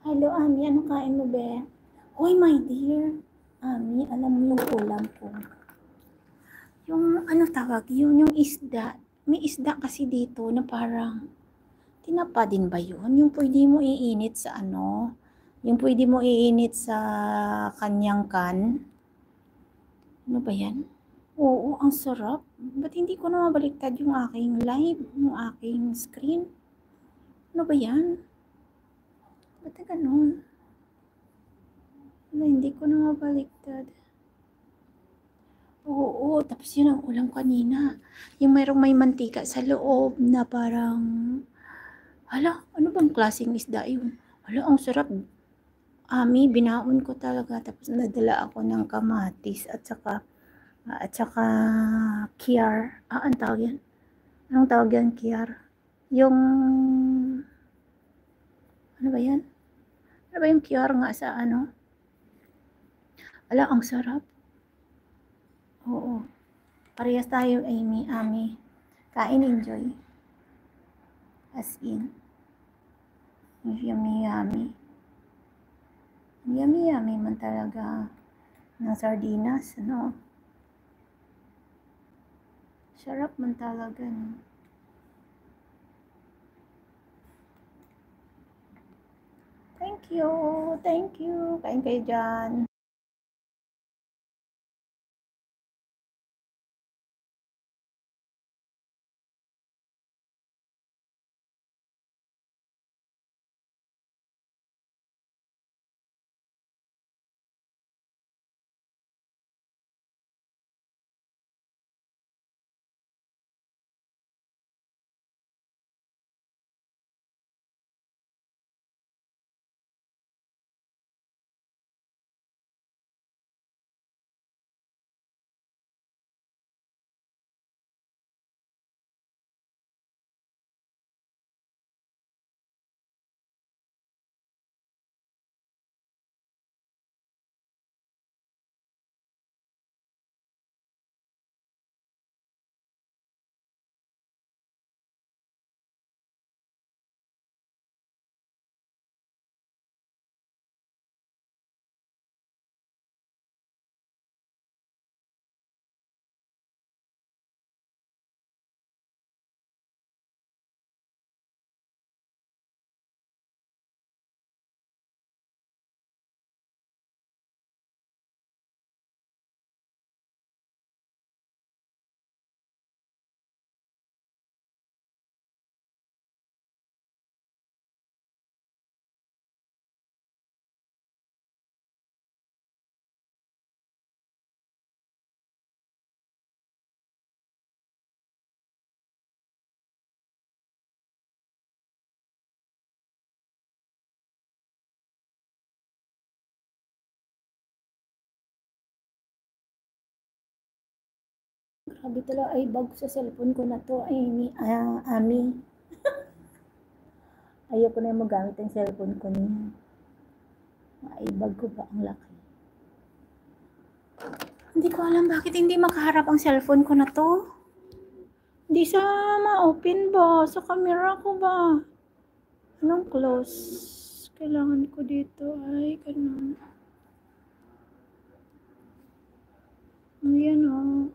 Hello, Ami. Ano kain mo, be? Hoy, my dear. Ami, alam mo yung ulam ko. Yung, ano tawag, yung isda. May isda kasi dito na parang, tinapa din ba yun? Yung pwede mo iinit sa ano? Yung pwede mo iinit sa kanyang kan? Ano ba yan? Oo, ang sarap. Ba't hindi ko na mabaliktad yung aking live, yung aking screen? Ano ba yan? Ba't na ganun? Ano, hindi ko na mabaliktad. Oo, tapos yun ang ulam kanina. Yung mayroong may mantika sa loob na parang, hala, ano bang klaseng isda yun? Hala, ang sarap. Ami, binaon ko talaga. Tapos nadala ako ng kamatis at saka kiyar. Ang tawag yan? Anong tawag yan, kiyar? Yung, ano ba yan? Ano ba yung kiyar nga sa ano? Ala, ang sarap. Oo. Parehas tayo, Amy, Ami. Kain, enjoy. As in. Yummy, yummy. Yummy, yummy man talaga ng sardinas, no? Sarap man talaga, no? Thank you, thank you. Kain kayo dyan. Grabe talaga, ay bag sa cellphone ko na to, ay Ami. Ayoko na yung magamit ang cellphone ko niya. Ay bag ko ba ang laki? Hindi ko alam bakit hindi makaharap ang cellphone ko na to. Hindi sa ma-open ba? Sa camera ko ba? Anong close? Kailangan ko dito. Ay, ganun. Ayan o.